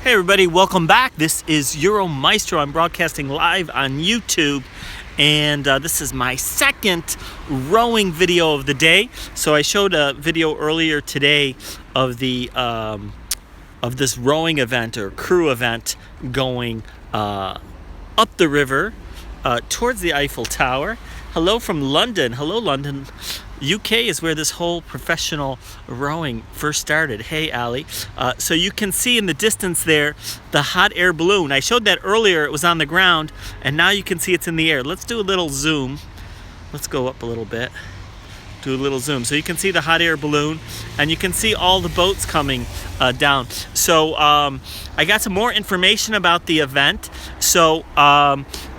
Hey everybody, welcome back. This is Euromaestro. I'm broadcasting live on YouTube, and this is my second rowing video of the day. So I showed a video earlier today of the of this rowing event or crew event going up the river towards the Eiffel Tower. Hello from London. Hello, London. UK is where this whole professional rowing first started. Hey, Ali. So you can see in the distance there the hot air balloon. I showed that earlier. It was on the ground, and now you can see it's in the air. Let's do a little zoom. Let's go up a little bit. Do a little zoom. So you can see the hot air balloon, and you can see all the boats coming down. So I got some more information about the event. So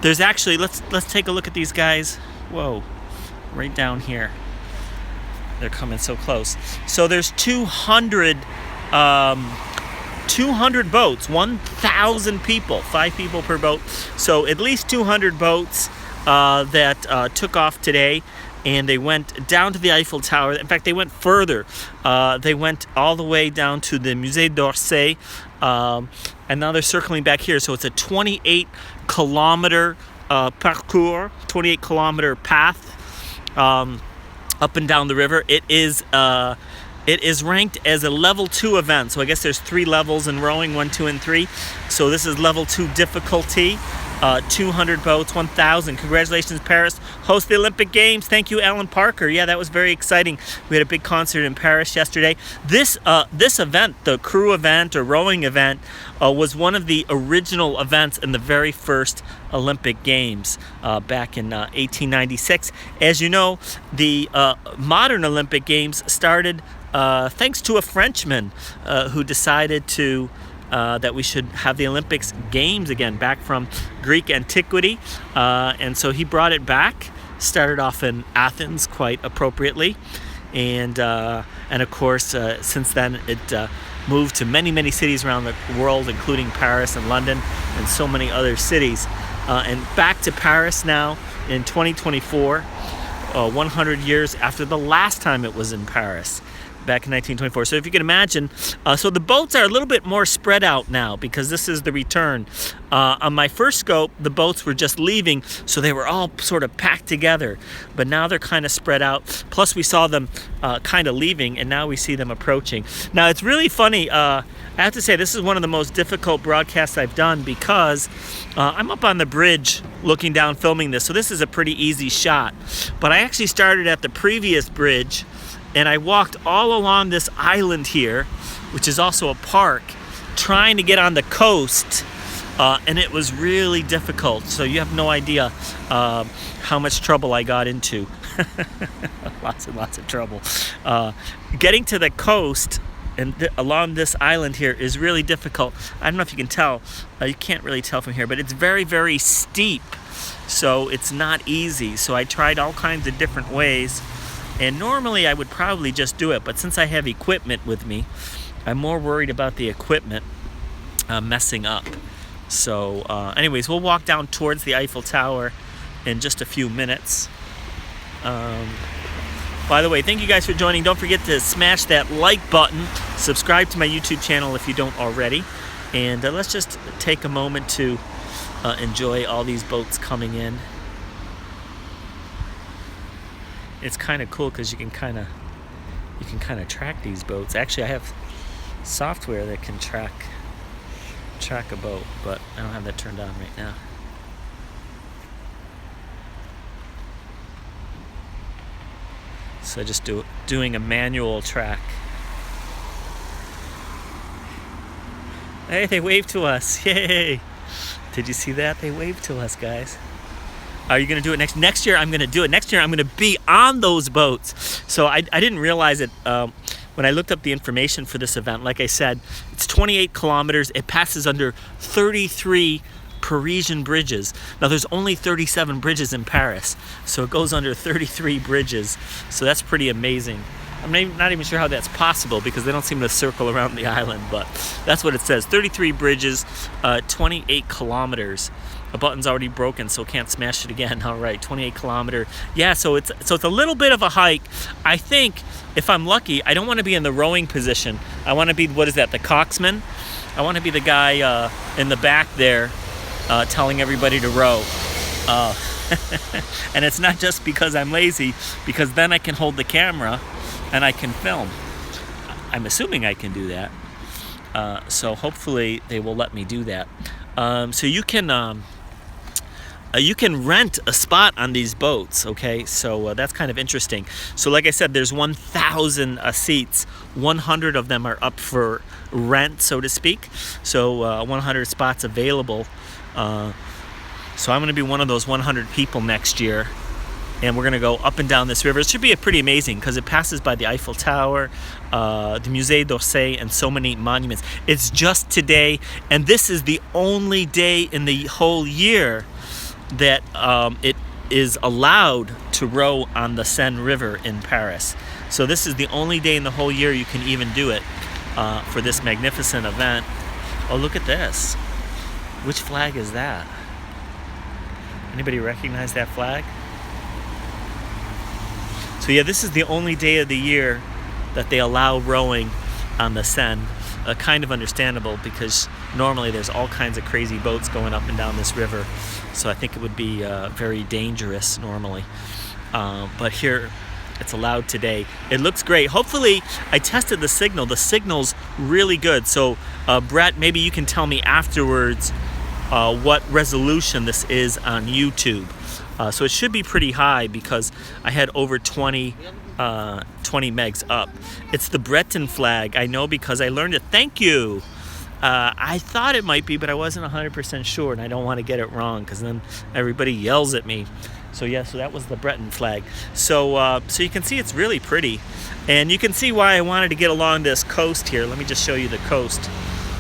there's actually, let's take a look at these guys. Whoa, right down here. They're coming so close. So there's 200 boats, 1,000 people, 5 people per boat. So at least 200 boats that took off today, and they went down to the Eiffel Tower. In fact, they went further. They went all the way down to the Musée d'Orsay, and now they're circling back here. So it's a 28-kilometer parcours, 28-kilometer path. Up and down the river. It is ranked as a level 2 event. So I guess there's 3 levels in rowing, 1, 2, and 3. So this is level 2 difficulty. 200 boats, 1,000. Congratulations, Paris. Host the Olympic Games. Thank you, Alan Parker. Yeah, that was very exciting. We had a big concert in Paris yesterday. This event, the crew event or rowing event, was one of the original events in the very first Olympic Games back in 1896. As you know, the modern Olympic Games started thanks to a Frenchman who decided to that we should have the Olympics Games again, back from Greek antiquity, and so he brought it back. Started off in Athens, quite appropriately, and of course since then it moved to many cities around the world, including Paris and London and so many other cities, and back to Paris now in 2024, 100 years after the last time it was in Paris, back in 1924. So if you can imagine, so the boats are a little bit more spread out now because this is the return. On my first scope, the boats were just leaving, so they were all sort of packed together. But now they're kind of spread out. Plus we saw them kind of leaving, and now we see them approaching. Now it's really funny. I have to say, this is one of the most difficult broadcasts I've done because I'm up on the bridge looking down filming this. So this is a pretty easy shot. But I actually started at the previous bridge, and I walked all along this island here, which is also a park, trying to get on the coast, and it was really difficult. So you have no idea how much trouble I got into. Lots and lots of trouble. Getting to the coast and along this island here is really difficult. I don't know if you can tell. You can't really tell from here, but it's very steep. So it's not easy. So I tried all kinds of different ways. And normally I would probably just do it, but since I have equipment with me, I'm more worried about the equipment messing up. So anyways, we'll walk down towards the Eiffel Tower in just a few minutes. By the way, thank you guys for joining. Don't forget to smash that like button. Subscribe to my YouTube channel if you don't already. And let's just take a moment to enjoy all these boats coming in. It's kind of cool because you can kind of track these boats. Actually, I have software that can track a boat, but I don't have that turned on right now. So just doing a manual track. Hey, they waved to us! Yay! Did you see that? They waved to us, guys. Are you going to do it next year? I'm going to do it. Next year, I'm going to be on those boats. So I didn't realize it when I looked up the information for this event. Like I said, it's 28 kilometers. It passes under 33 Parisian bridges. Now, there's only 37 bridges in Paris, so it goes under 33 bridges. So that's pretty amazing. I'm not even sure how that's possible because they don't seem to circle around the island, but that's what it says. 33 bridges, 28 kilometers. A button's already broken, so can't smash it again. All right, 28 kilometer. Yeah, so it's a little bit of a hike. I think if I'm lucky, I don't want to be in the rowing position. I want to be, what is that, the coxswain? I want to be the guy in the back there telling everybody to row. And it's not just because I'm lazy, because then I can hold the camera and I can film. I'm assuming I can do that. So hopefully they will let me do that. So you can rent a spot on these boats, okay? So that's kind of interesting. So like I said, there's 1,000 seats. 100 of them are up for rent, so to speak. So 100 spots available. So I'm going to be one of those 100 people next year. And we're going to go up and down this river. It should be pretty amazing because it passes by the Eiffel Tower, the Musée d'Orsay, and so many monuments. It's just today, and this is the only day in the whole year that it is allowed to row on the Seine River in Paris. So this is the only day in the whole year you can even do it for this magnificent event. Oh, look at this. Which flag is that? Anybody recognize that flag? So yeah, this is the only day of the year that they allow rowing on the Seine. Kind of understandable because normally there's all kinds of crazy boats going up and down this river. So I think it would be very dangerous normally. But here it's allowed today. It looks great. Hopefully, I tested the signal. The signal's really good. So Brett, maybe you can tell me afterwards what resolution this is on YouTube. So it should be pretty high because I had over 20 megs up. It's the Breton flag. I know because I learned it. Thank you. I thought it might be, but I wasn't 100% sure, and I don't want to get it wrong because then everybody yells at me. So yeah, so that was the Breton flag. So so you can see it's really pretty, and you can see why I wanted to get along this coast here. Let me just show you the coast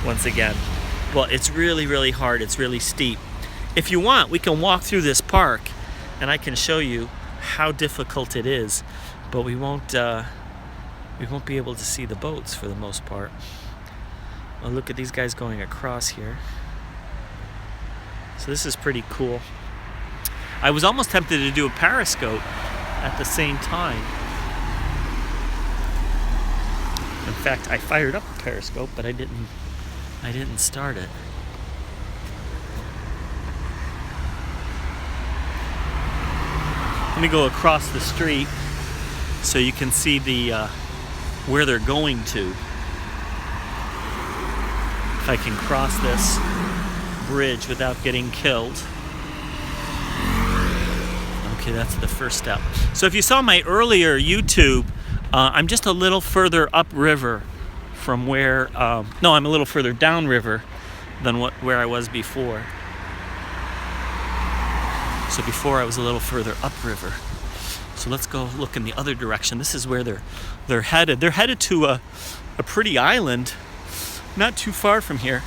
once again. Well, it's really, really hard. It's really steep. If you want, we can walk through this park, and I can show you how difficult it is, but we won't be able to see the boats for the most part. Well, look at these guys going across here. So this is pretty cool. I was almost tempted to do a periscope at the same time. In fact, I fired up a periscope, but I didn't start it. Let me go across the street so you can see the where they're going to. If I can cross this bridge without getting killed. Okay, that's the first step. So if you saw my earlier YouTube, I'm just a little further upriver from where, no, I'm a little further downriver than where I was before. So before I was a little further upriver. So let's go look in the other direction. This is where they're headed. They're headed to a pretty island, not too far from here.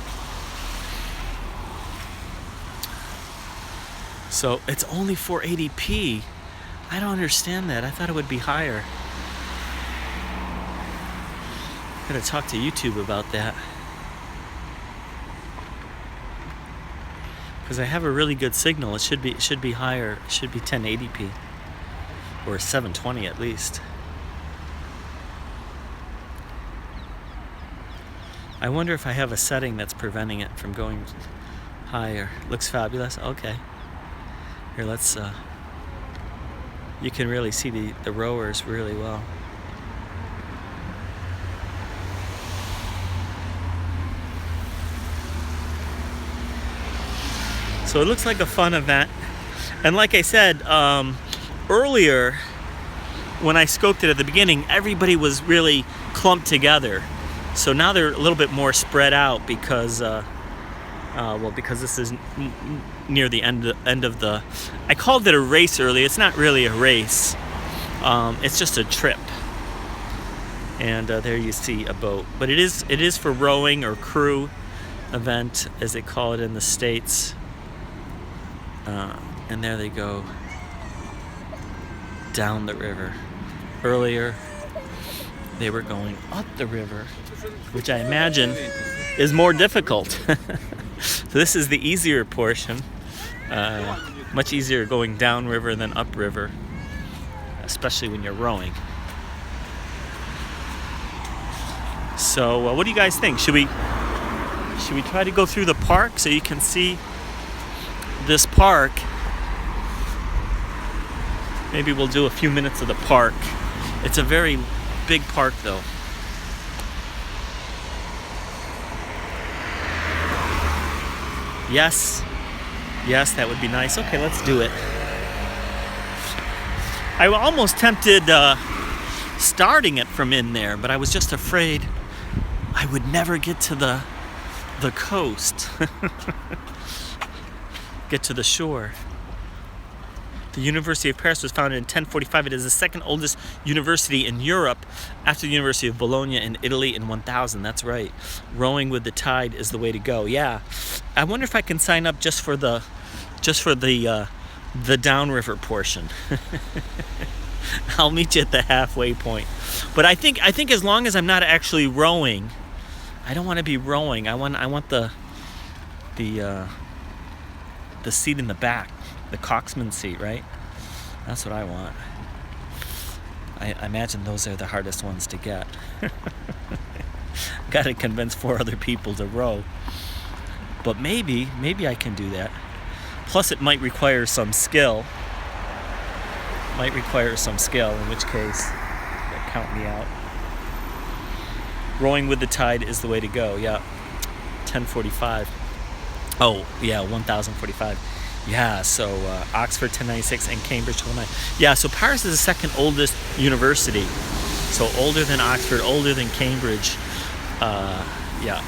So it's only 480p. I don't understand that. I thought it would be higher. I gotta talk to YouTube about that. Because I have a really good signal. It should be higher. It should be 1080p. Or 720 at least. I wonder if I have a setting that's preventing it from going higher. Looks fabulous. Okay. Here, let's, you can really see the rowers really well. So it looks like a fun event. And like I said, earlier, when I scoped it at the beginning, everybody was really clumped together. So now they're a little bit more spread out because, because this is near the end of the. I called it a race earlier. It's not really a race. It's just a trip. And there you see a boat, but it is for rowing or crew event, as they call it in the States. And there they go down the river. Earlier, they were going up the river, which I imagine is more difficult. So this is the easier portion. Much easier going downriver than upriver, especially when you're rowing. So what do you guys think? Should Should we try to go through the park so you can see this park? Maybe we'll do a few minutes of the park. It's a very big park though. Yes, that would be nice. Okay, let's do it. I was almost tempted starting it from in there, but I was just afraid I would never get to the coast. Get to the shore. The University of Paris was founded in 1045. It is the second oldest university in Europe after the University of Bologna in Italy in 1000. That's right. Rowing with the tide is the way to go. Yeah. I wonder if I can sign up just for the downriver portion. I'll meet you at the halfway point. But I think as long as I'm not actually rowing, I don't want to be rowing. I want the seat in the back. The coxswain seat, right? That's what I want. I imagine those are the hardest ones to get. Got to convince 4 other people to row. But maybe I can do that. Plus it might require some skill. In which case, count me out. Rowing with the tide is the way to go. Yeah. 1045. Oh, yeah, 1045. Yeah, so Oxford 1096 and Cambridge 1209. Yeah, so Paris is the second oldest university. So older than Oxford, older than Cambridge. Yeah.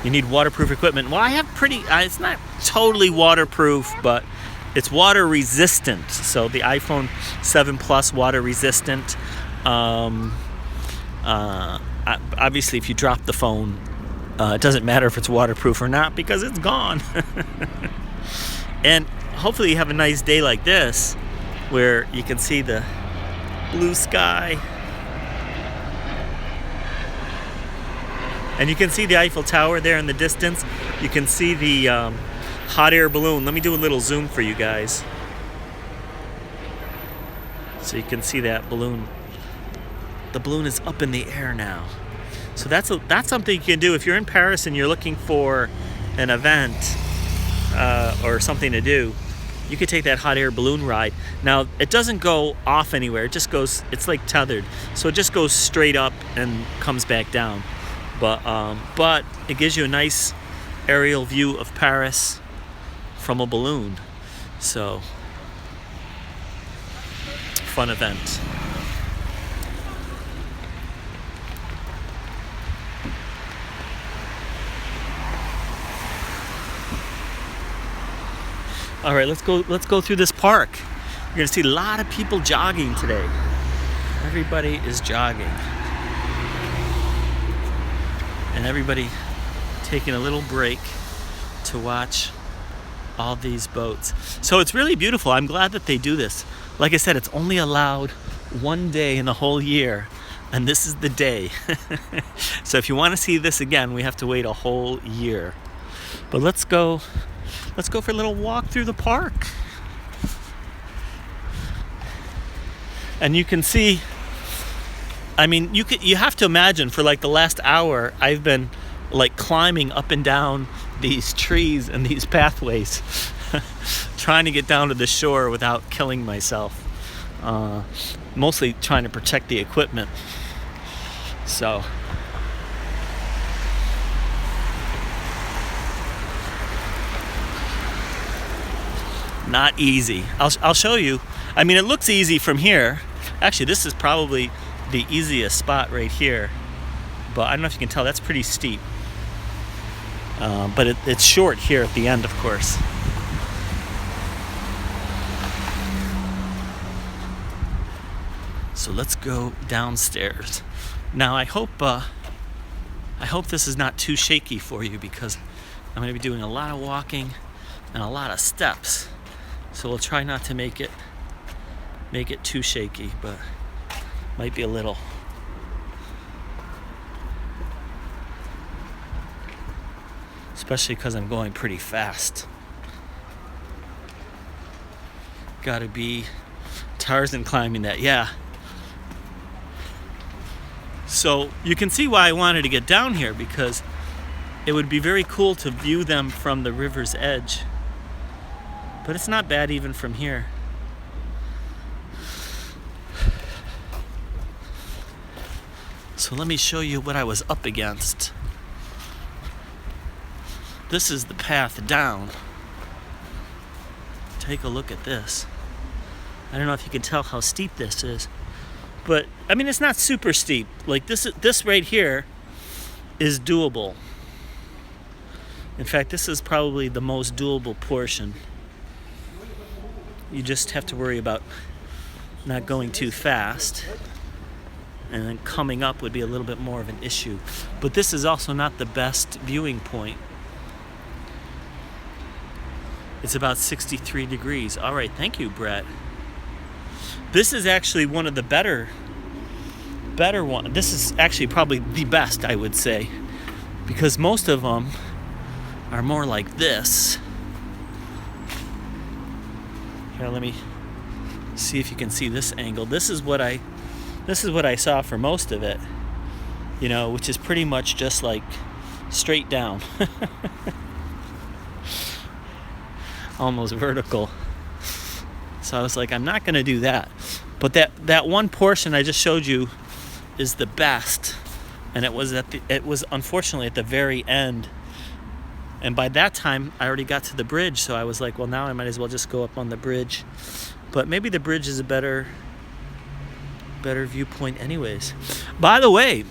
You need waterproof equipment. Well, I have it's not totally waterproof, but it's water resistant. So the iPhone 7 Plus water resistant. Obviously, if you drop the phone, it doesn't matter if it's waterproof or not because it's gone. And hopefully you have a nice day like this where you can see the blue sky. And you can see the Eiffel Tower there in the distance. You can see the hot air balloon. Let me do a little zoom for you guys. So you can see that balloon. The balloon is up in the air now. So that's something you can do if you're in Paris and you're looking for an event or something to do. You could take that hot air balloon ride. Now it doesn't go off anywhere. It just goes. It's like tethered, so it just goes straight up and comes back down. But it gives you a nice aerial view of Paris from a balloon. So fun event. All right, let's go through this park. You're gonna see a lot of people jogging today. Everybody is jogging. And everybody taking a little break to watch all these boats. So it's really beautiful. I'm glad that they do this. Like I said, it's only allowed one day in the whole year, and this is the day. So if you want to see this again, we have to wait a whole year. But let's go for a little walk through the park. And you can see, I mean, you have to imagine for like the last hour, I've been like climbing up and down these trees and these pathways, trying to get down to the shore without killing myself. Mostly trying to protect the equipment. So. Not easy. I'll show you. I mean, it looks easy from here. Actually, this is probably the easiest spot right here. But I don't know if you can tell, that's pretty steep. But it's short here at the end, of course. So let's go downstairs. Now I hope this is not too shaky for you because I'm going to be doing a lot of walking and a lot of steps. So we'll try not to make it too shaky, but might be a little. Especially because I'm going pretty fast. Gotta be Tarzan climbing that, yeah. So you can see why I wanted to get down here, because It would be very cool to view them from the river's edge. But it's not bad even from here. So let me show you what I was up against. This is the path down. Take a look at this. I don't know if you can tell how steep this is. But, I mean, it's not super steep. Like, this right here is doable. In fact, this is probably the most doable portion. You just have to worry about not going too fast. And then coming up would be a little bit more of an issue. But this is also not the best viewing point. It's about 63 degrees. All right, thank you, Brett. This is actually one of the better one. This is actually probably the best, I would say, because most of them are more like this. Here, let me see if you can see this angle. This is what I saw for most of it, you know, which is pretty much just like straight down. Almost vertical. So I was like, I'm not going to do that. But that one portion I just showed you is the best, and it was unfortunately at the very end. And by that time, I already got to the bridge, so I was like, well, now I might as well just go up on the bridge. But maybe the bridge is a better viewpoint anyways. By the way,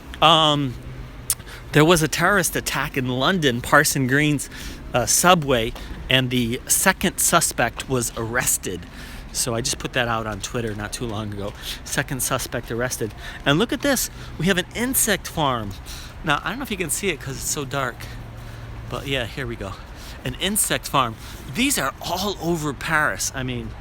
there was a terrorist attack in London, Parson Green's subway, and the second suspect was arrested. So I just put that out on Twitter not too long ago. Second suspect arrested. And look at this. We have an insect farm. Now, I don't know if you can see it because it's so dark. But yeah, here we go. An insect farm. These are all over Paris. I mean,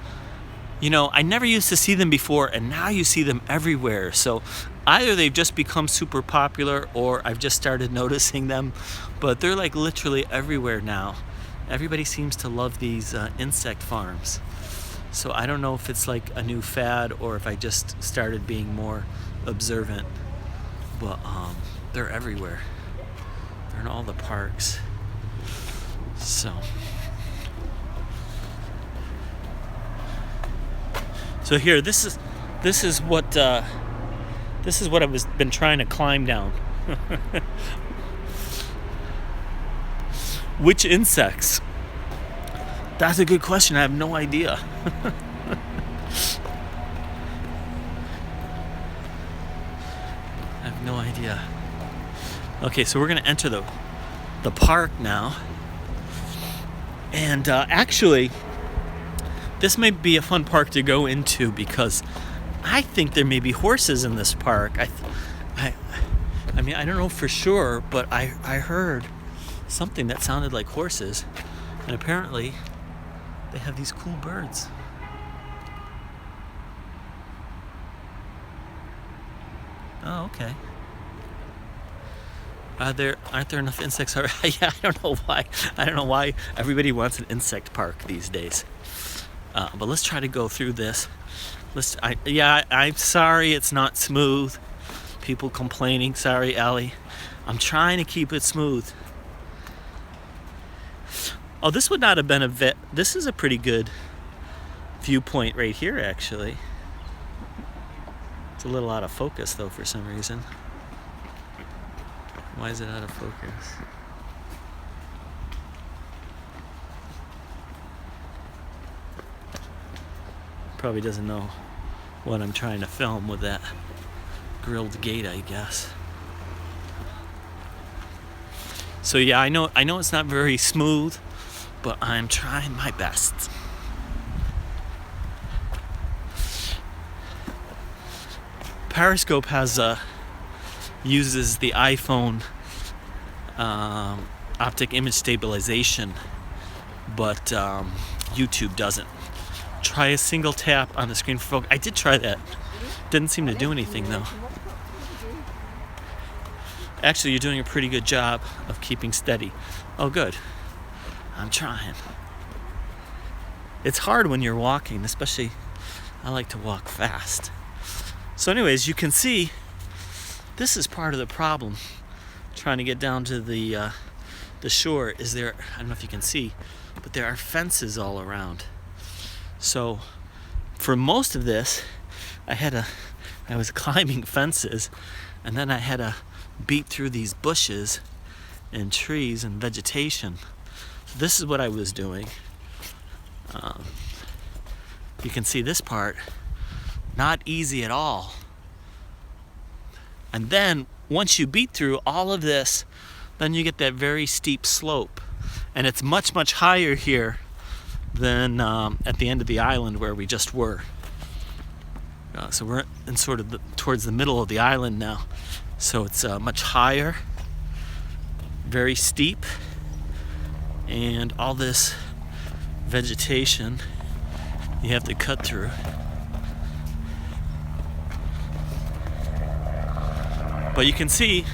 you know, I never used to see them before, and now you see them everywhere. So either they've just become super popular or I've just started noticing them. But they're like literally everywhere now. Everybody seems to love these insect farms. So I don't know if it's like a new fad or if I just started being more observant. But they're everywhere. They're in all the parks. So here, this is what I've been trying to climb down. Which insects? That's a good question. I have no idea. I have no idea. Okay, so we're gonna enter the park now. And actually, this may be a fun park to go into because I think there may be horses in this park. I mean, I don't know for sure, but I heard something that sounded like horses. And apparently, they have these cool birds. Oh, okay. Aren't there enough insects already? Yeah, I don't know why everybody wants an insect park these days. But let's try to go through this. I'm sorry it's not smooth. People complaining. Sorry, Allie. I'm trying to keep it smooth. Oh, this would not have been this is a pretty good viewpoint right here, actually. It's a little out of focus, though, for some reason. Why is it out of focus? Probably doesn't know what I'm trying to film with that grilled gate, I guess. So yeah, I know it's not very smooth, but I'm trying my best. Periscope uses the iPhone optic image stabilization, but YouTube doesn't. Try a single tap on the screen for focus. I did try that. Didn't seem to do anything though. Actually, you're doing a pretty good job of keeping steady. Oh, good. I'm trying. It's hard when you're walking, especially I like to walk fast. So anyways, you can see this is part of the problem. Trying to get down to the the shore is there. I don't know if you can see, but there are fences all around. So for most of this, I was climbing fences, and then I had to beat through these bushes and trees and vegetation. So this is what I was doing. You can see this part, not easy at all. And then once you beat through all of this, then you get that very steep slope. And it's much, much higher here than at the end of the island where we just were. So we're in sort of towards the middle of the island now. So it's much higher, very steep, and all this vegetation you have to cut through. But you can see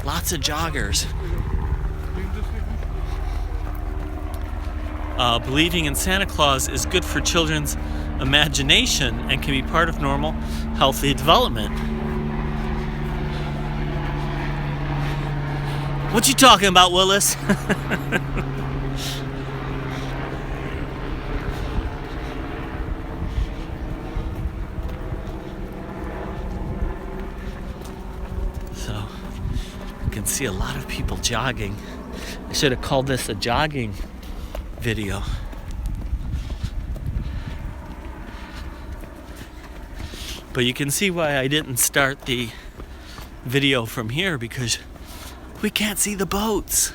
lots of joggers. Believing in Santa Claus is good for children's imagination and can be part of normal, healthy development. What you talking about, Willis? So, you can see a lot of people jogging. I should have called this a jogging video. But you can see why I didn't start the video from here, because we can't see the boats.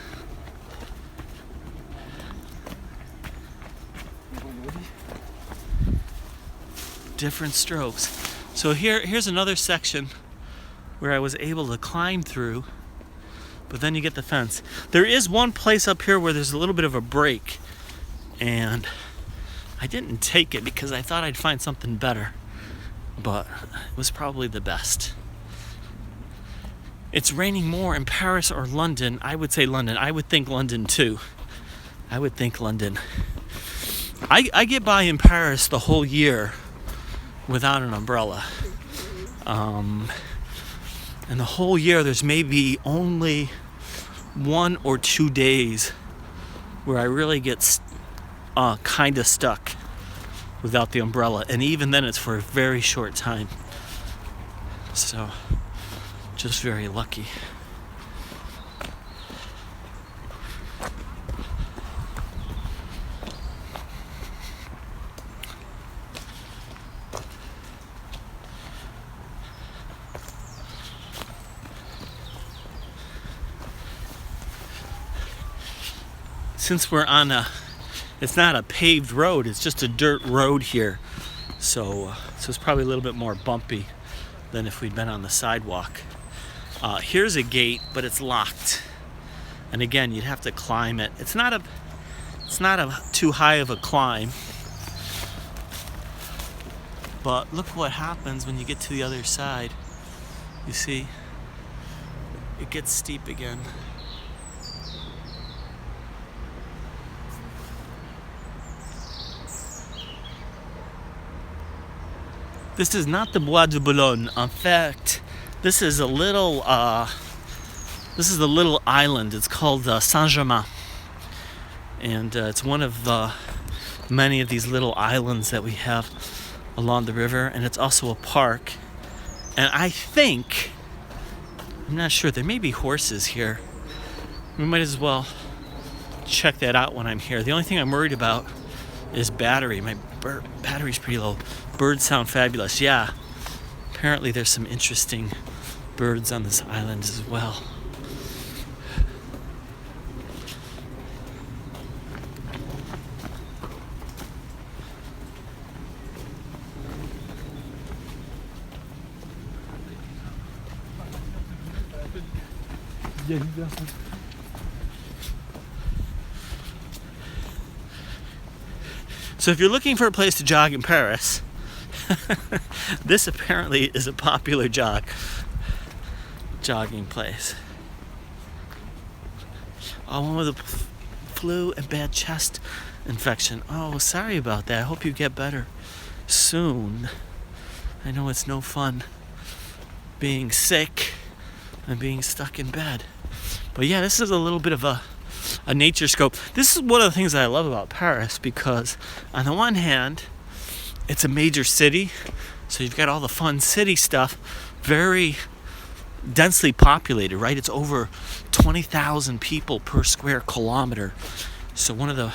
Different strokes. So here's another section where I was able to climb through, but then you get the fence. There is one place up here where there's a little bit of a break, and I didn't take it because I thought I'd find something better, but it was probably the best. It's raining more in Paris or London. I would say London. I would think London too. I would think London. I get by in Paris the whole year without an umbrella. And the whole year there's maybe only 1 or 2 days where I really get kind of stuck without the umbrella. And even then it's for a very short time. So, just very lucky. Since we're on it's not a paved road, it's just a dirt road here. So it's probably a little bit more bumpy than if we'd been on the sidewalk. Here's a gate, but it's locked. And again, you'd have to climb it. It's not a too high of a climb. But look what happens when you get to the other side. You see, it gets steep again. This is not the Bois de Boulogne. In fact, this is a little island. It's called Saint-Germain, and it's one of many of these little islands that we have along the river. And it's also a park. And I think, I'm not sure, there may be horses here. We might as well check that out when I'm here. The only thing I'm worried about is battery. My battery's pretty low. Birds sound fabulous. Yeah, apparently there's some interesting birds on this island as well. So if you're looking for a place to jog in Paris, this apparently is a popular jogging place. Oh, one with a flu and bad chest infection. Oh, sorry about that. I hope you get better soon. I know it's no fun being sick and being stuck in bed. But yeah, this is a little bit of a a nature scope. This is one of the things that I love about Paris, because on the one hand, it's a major city, so you've got all the fun city stuff, very densely populated, right? It's over 20,000 people per square kilometer. So one of the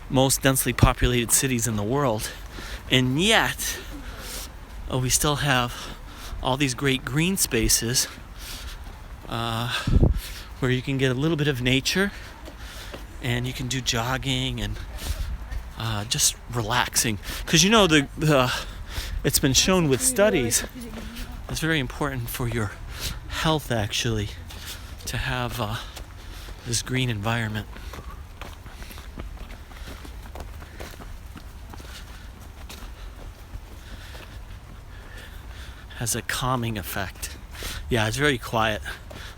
most densely populated cities in the world. And yet, we still have all these great green spaces where you can get a little bit of nature, and you can do jogging and just relaxing. Because you know, it's been shown with studies, it's very important for your health, actually, to have this green environment. Has a calming effect. Yeah, it's very quiet.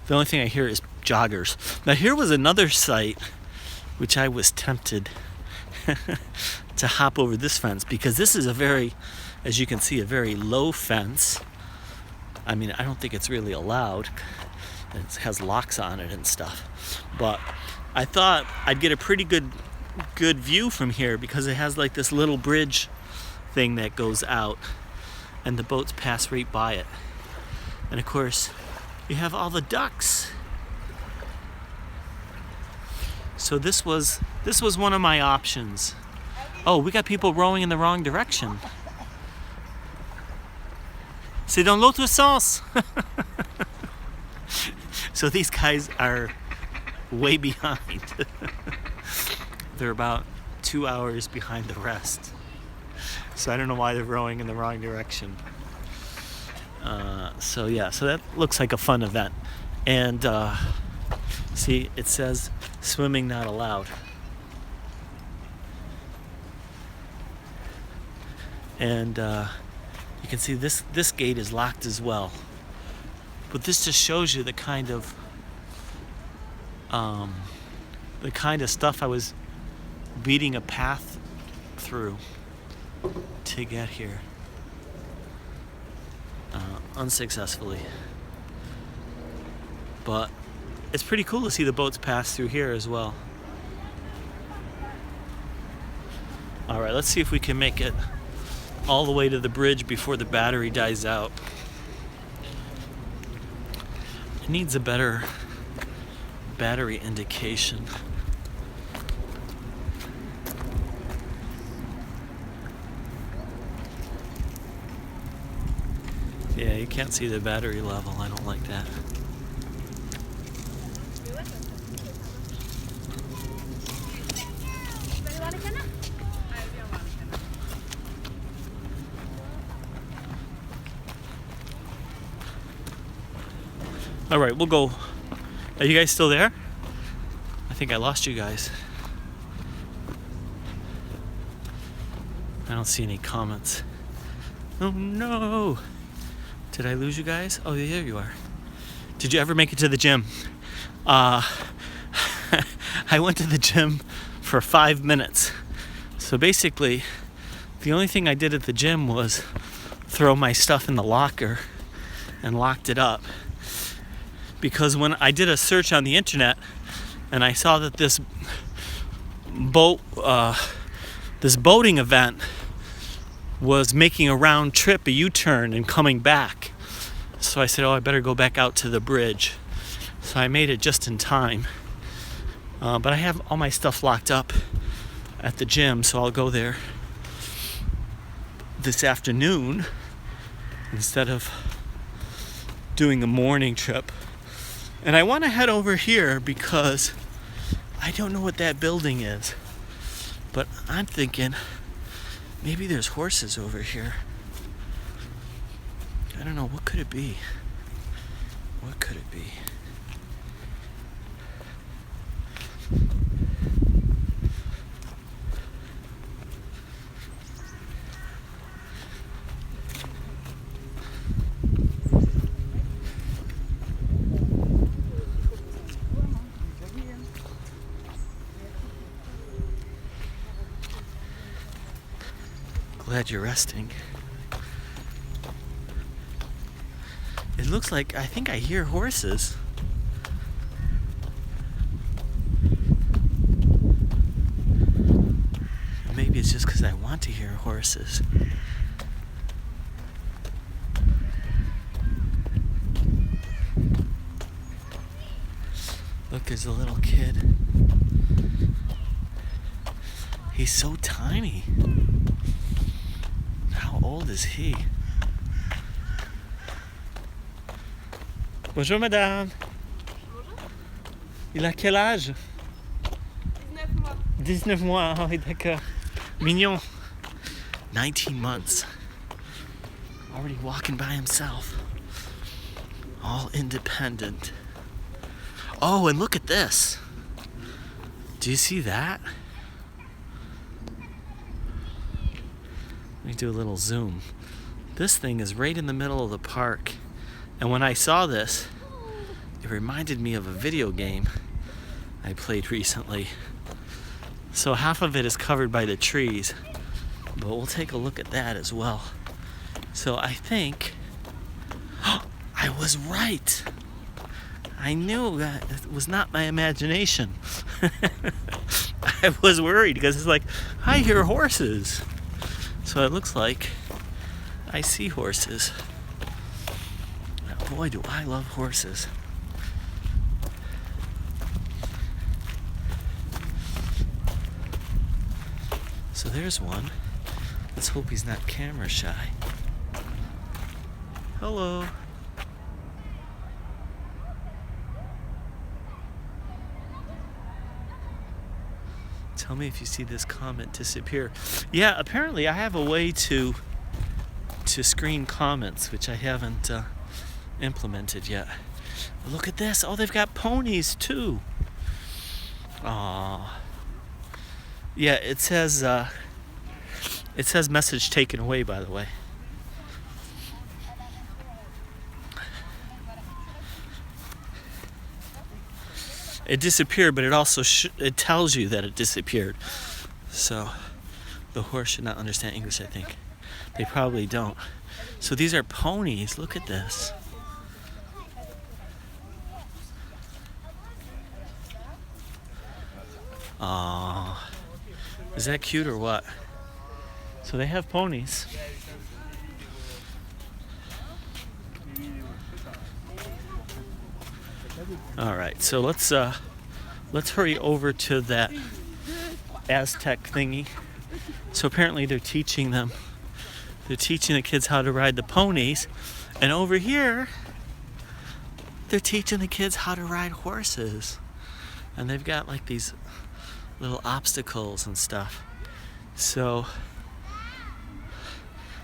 The only thing I hear is joggers. Now here was another site which I was tempted to hop over this fence, because this is a very, as you can see, a very low fence. I mean, I don't think it's really allowed. It has locks on it and stuff. But I thought I'd get a pretty good view from here, because it has like this little bridge thing that goes out, and the boats pass right by it. And of course, you have all the ducks. So this was one of my options. Oh, we got people rowing in the wrong direction. C'est dans l'autre sens. So these guys are way behind. They're about 2 hours behind the rest. So I don't know why they're rowing in the wrong direction. So that looks like a fun event. And see, it says swimming not allowed. And you can see this gate is locked as well. But this just shows you the kind of stuff I was beating a path through to get here, unsuccessfully. But it's pretty cool to see the boats pass through here as well. All right, let's see if we can make it all the way to the bridge before the battery dies out. It needs a better battery indication. Yeah, you can't see the battery level. I don't like that. All right, we'll go. Are you guys still there? I think I lost you guys. I don't see any comments. Oh no! Did I lose you guys? Oh, there you are. Did you ever make it to the gym? I went to the gym for 5 minutes. So basically, the only thing I did at the gym was throw my stuff in the locker and locked it up. Because when I did a search on the internet and I saw that this boating event was making a round trip, a U-turn, and coming back. So I said, I better go back out to the bridge. So I made it just in time. But I have all my stuff locked up at the gym, so I'll go there this afternoon instead of doing the morning trip. And I want to head over here because I don't know what that building is. But I'm thinking maybe there's horses over here. I don't know, what could it be? What could it be? Glad you're resting. It looks like, I think I hear horses. it's just because I want to hear horses. Look, there's a little kid. He's so tiny. How old is he? Bonjour madame. Il a quel âge? 19 mois. 19 mois, ah oui d'accord. Mignon. 19 months. Already walking by himself. All independent. Oh, and look at this. Do you see that? Let me do a little zoom. This thing is right in the middle of the park. And when I saw this, it reminded me of a video game I played recently. So half of it is covered by the trees, but we'll take a look at that as well. So I think I was right. I knew that it was not my imagination. I was worried because it's like, I hear horses. So it looks like I see horses. Boy, do I love horses. So there's one. Let's hope he's not camera shy. Hello. Tell me if you see this comment disappear. Yeah, apparently I have a way to screen comments, which I haven't implemented yet. But look at this. Oh, they've got ponies too. Aww. Yeah, it says message taken away, by the way. It disappeared, but it also it tells you that it disappeared. So the horse should not understand English, I think. They probably don't. So these are ponies. Look at this. Aww. Is that cute or what? So they have ponies. All right, so let's hurry over to that Aztec thingy. So apparently they're teaching the kids how to ride the ponies, and over here they're teaching the kids how to ride horses, and they've got like these little obstacles and stuff. So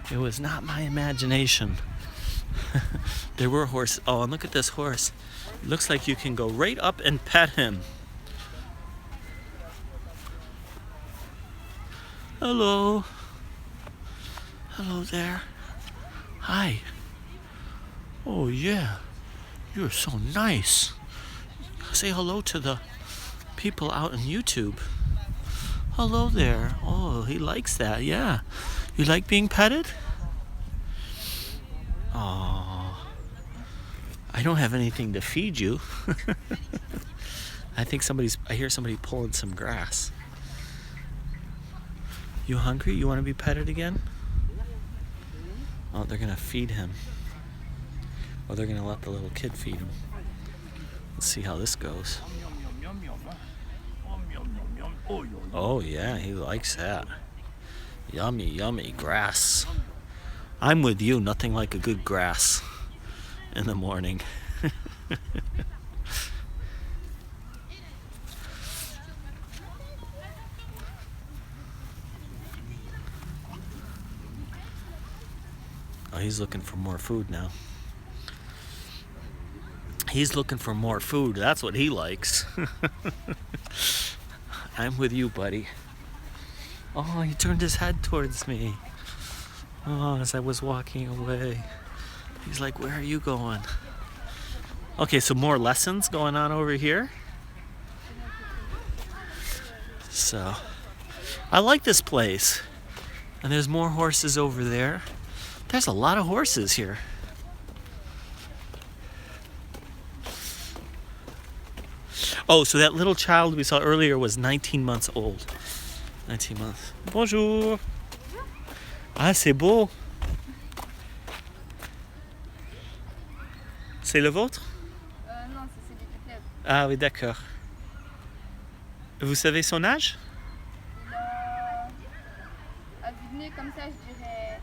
it was not my imagination. There were horses. Oh, and look at this horse. It looks like you can go right up and pet him. Hello. Hello there. Hi. Oh yeah. You're so nice. Say hello to the people out on YouTube. Hello there. Oh, he likes that. Yeah. You like being petted? Aww. I don't have anything to feed you. I hear somebody pulling some grass. You hungry? You want to be petted again? Oh, they're going to feed him. Or they're going to let the little kid feed him. Let's see how this goes. Oh yeah, he likes that. Yummy, yummy grass. I'm with you, nothing like a good grass in the morning. Oh, he's looking for more food now. He's looking for more food. That's what he likes. I'm with you, buddy. Oh, he turned his head towards me. Oh, as I was walking away. He's like, where are you going? Okay, so more lessons going on over here. So, I like this place. And there's more horses over there. There's a lot of horses here. Oh, so that little child we saw earlier was 19 months old. 19 months. Bonjour. Ah, c'est beau. C'est le vôtre? Non, c'est celui du club. Ah oui, d'accord. Vous savez son âge? Il a, à vue de nez comme ça, je dirais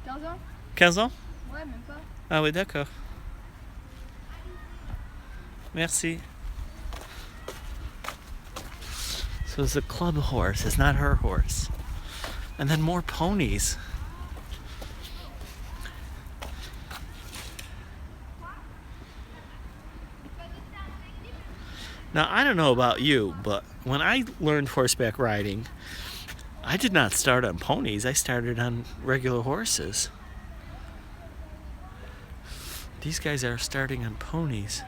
15 ans. 15 ans? Ouais, même pas. Ah oui, d'accord. Merci. So it's a club horse. It's not her horse. And then more ponies. Now, I don't know about you, but when I learned horseback riding, I did not start on ponies. I started on regular horses. These guys are starting on ponies.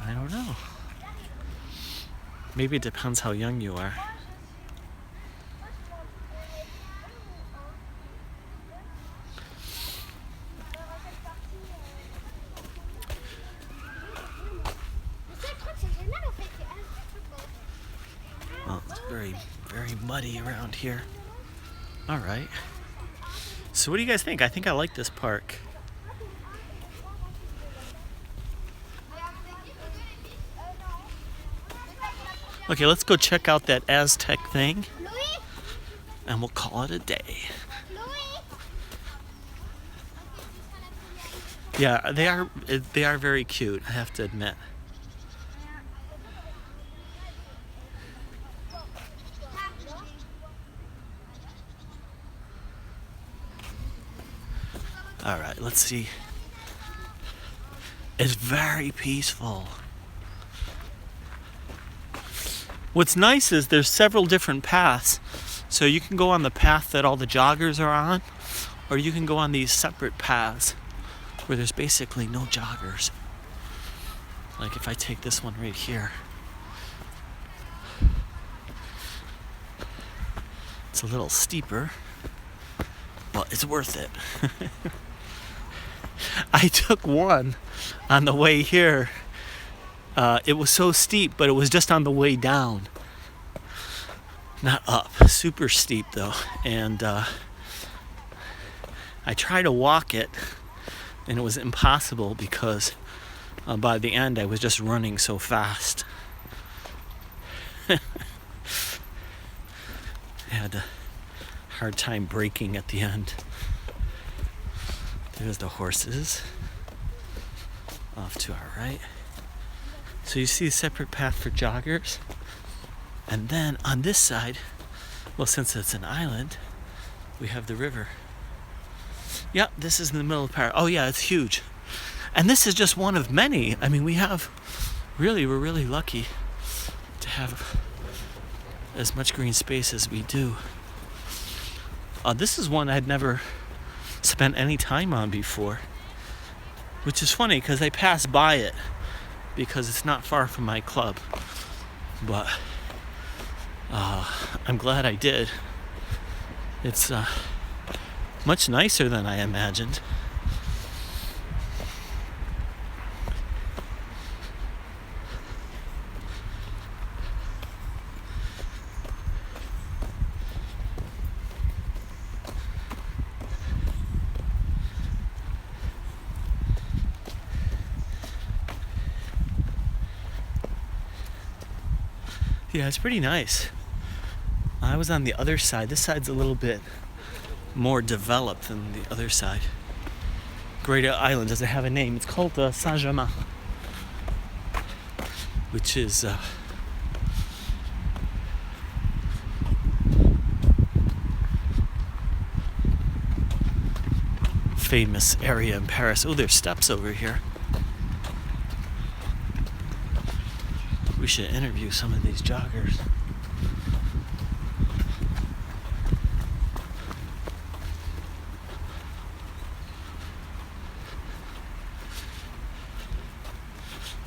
I don't know. Maybe it depends how young you are. Well, it's very, very muddy around here. All right. So what do you guys think? I think I like this park. Okay, let's go check out that Aztec thing, and we'll call it a day. Yeah, they are very cute, I have to admit. All right, let's see. It's very peaceful. What's nice is there's several different paths. So you can go on the path that all the joggers are on, or you can go on these separate paths where there's basically no joggers. Like if I take this one right here, it's a little steeper, but it's worth it. I took one on the way here. It was so steep, but it was just on the way down. Not up. Super steep, though. And I tried to walk it, and it was impossible because by the end I was just running so fast. I had a hard time braking at the end. There's the horses off to our right. So you see a separate path for joggers. And then on this side, well, since it's an island, we have the river. Yeah, this is in the middle of Paris. Oh yeah, it's huge. And this is just one of many. I mean, we're really lucky to have as much green space as we do. This is one I'd never spent any time on before, which is funny because I passed by it because it's not far from my club, but I'm glad I did. It's much nicer than I imagined. Yeah, it's pretty nice. I was on the other side. This side's a little bit more developed than the other side. Great Island doesn't have a name. It's called Saint-Germain, which is famous area in Paris. Oh, there's steps over here. We should interview some of these joggers.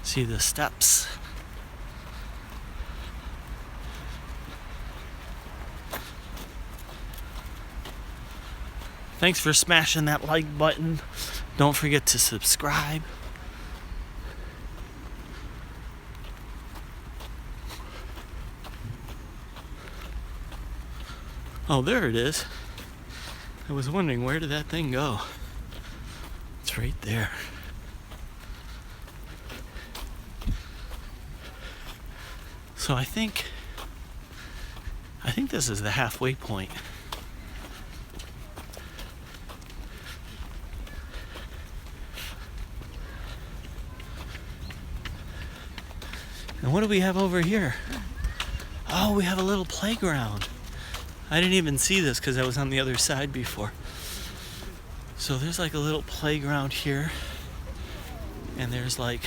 See the steps. Thanks for smashing that like button. Don't forget to subscribe. Oh, there it is. I was wondering, where did that thing go? It's right there. So I think this is the halfway point. And what do we have over here? Oh, we have a little playground. I didn't even see this because I was on the other side before. So there's like a little playground here. And there's like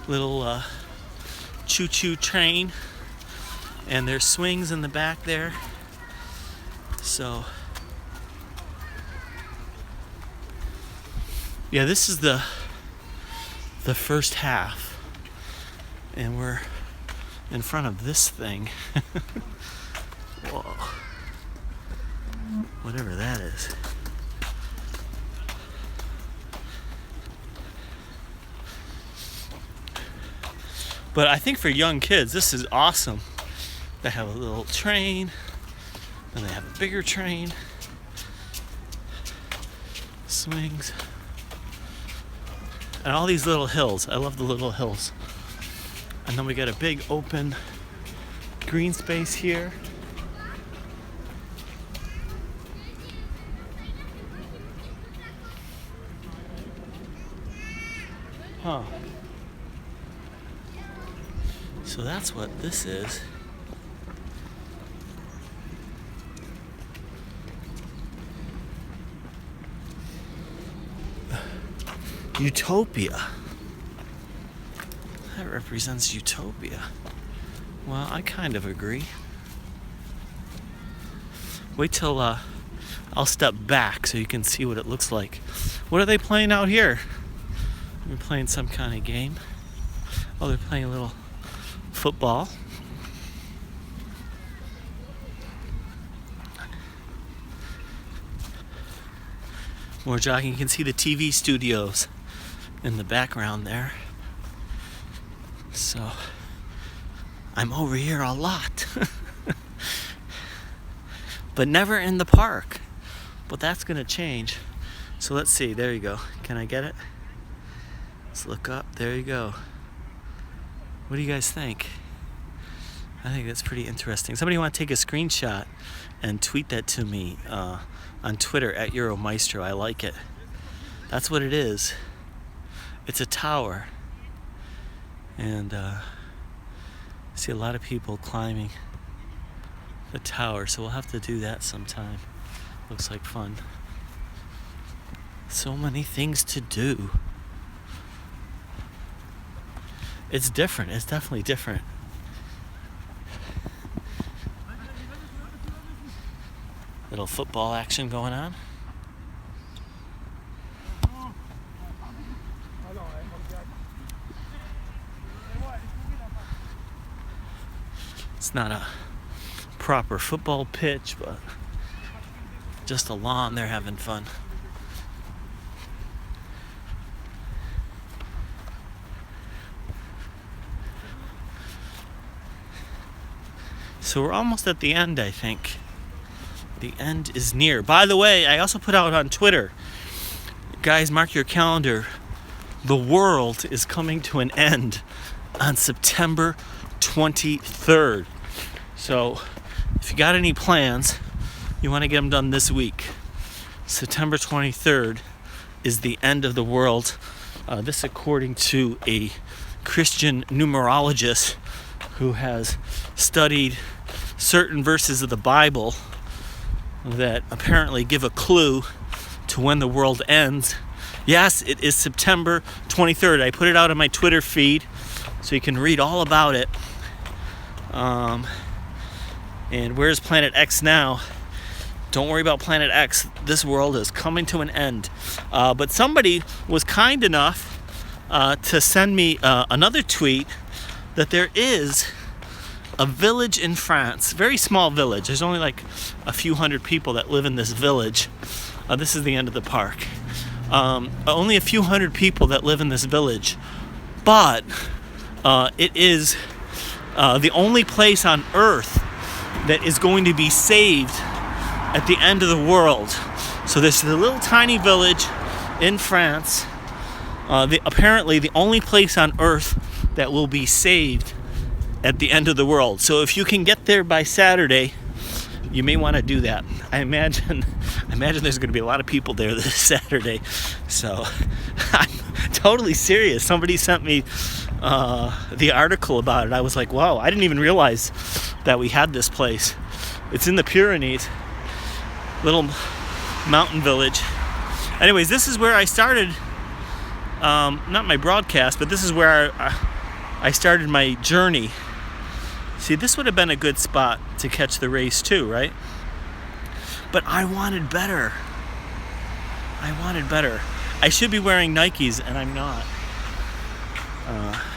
little choo-choo train. And there's swings in the back there. So yeah, this is the first half. And we're in front of this thing. Whoa. Whatever that is. But I think for young kids, this is awesome. They have a little train, and they have a bigger train. Swings. And all these little hills. I love the little hills. And then we got a big open green space here. Huh. So that's what this is. Utopia. That represents utopia. Well, I kind of agree. Wait till I'll step back so you can see what it looks like. What are they playing out here? They're playing some kind of game. Oh, they're playing a little football. More jogging. You can see the TV studios in the background there. So I'm over here a lot. But never in the park. But that's gonna change. So let's see, there you go. Can I get it? Let's look up, there you go. What do you guys think? I think that's pretty interesting. Somebody want to take a screenshot and tweet that to me on Twitter at Euromaestro. I like it. That's what it is. It's a tower. And I see a lot of people climbing the tower, so we'll have to do that sometime. Looks like fun. So many things to do. It's different. It's definitely different. Little football action going on. It's not a proper football pitch, but just a lawn. They're having fun. So we're almost at the end, I think. The end is near. By the way, I also put out on Twitter, guys, mark your calendar. The world is coming to an end on September 23rd. So if you got any plans, you want to get them done this week. September 23rd is the end of the world. This according to a Christian numerologist who has studied certain verses of the Bible that apparently give a clue to when the world ends. Yes, it is September 23rd. I put it out on my Twitter feed so you can read all about it. And where's Planet X now? Don't worry about Planet X. This world is coming to an end. But somebody was kind enough to send me another tweet that there is a village in France, very small village. There's only like a few hundred people that live in this village. This is the end of the park. Only a few hundred people that live in this village, but it is the only place on Earth that is going to be saved at the end of the world. So this is a little tiny village in France. Apparently the only place on Earth that will be saved at the end of the world. So if you can get there by Saturday, you may want to do that. I imagine there's going to be a lot of people there this Saturday. So I'm totally serious. Somebody sent me the article about it. I was like, wow, I didn't even realize that we had this place. It's in the Pyrenees, little mountain village. Anyways, this is where I started, not my broadcast, but this is where I started my journey. See, this would have been a good spot to catch the race too, right? But I wanted better. I should be wearing Nikes, and I'm not.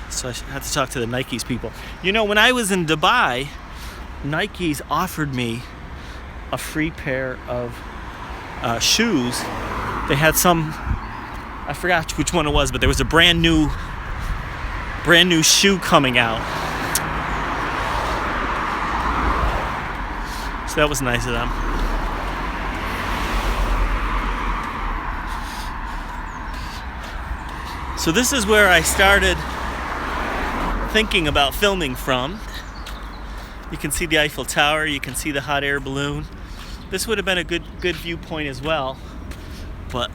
So I have to talk to the Nikes people. You know, when I was in Dubai, Nikes offered me a free pair of shoes. They had some, I forgot which one it was, but there was a brand new shoe coming out. So that was nice of them. So this is where I started thinking about filming from. You can see the Eiffel Tower, you can see the hot air balloon. This would have been a good viewpoint as well. But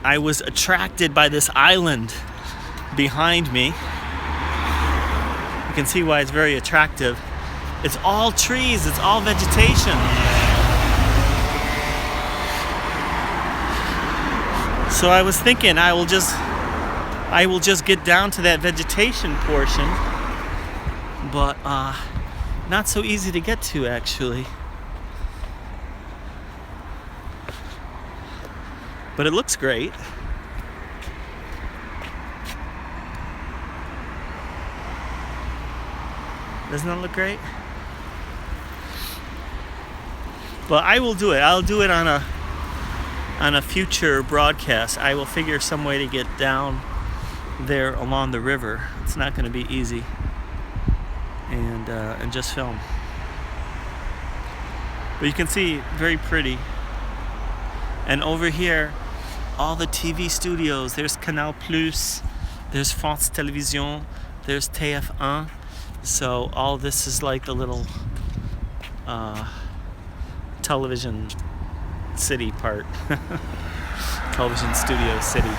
I was attracted by this island behind me. You can see why it's very attractive. It's all trees, it's all vegetation. So I was thinking I will just get down to that vegetation portion, but not so easy to get to actually. But it looks great. Doesn't that look great? But I will do it. I'll do it on a future broadcast. I will figure some way to get down there along the river. It's not going to be easy, and just film. But you can see, very pretty. And over here, all the TV studios. There's Canal Plus, there's France Télévision, there's TF1. So all this is like the little television city part. Television studio city.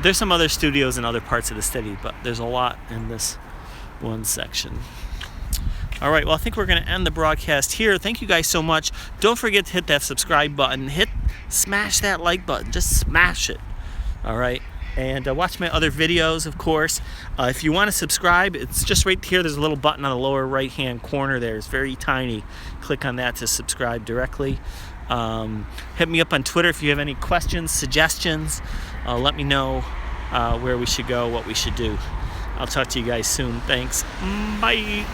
There's some other studios in other parts of the city, but there's a lot in this one section. All right, well, I think we're going to end the broadcast here. Thank you guys so much. Don't forget to hit that subscribe button. Smash that like button. Just smash it. All right. And watch my other videos, of course. If you want to subscribe, it's just right here. There's a little button on the lower right-hand corner there. It's very tiny. Click on that to subscribe directly. Hit me up on Twitter if you have any questions, suggestions. Let me know where we should go, what we should do. I'll talk to you guys soon. Thanks. Bye.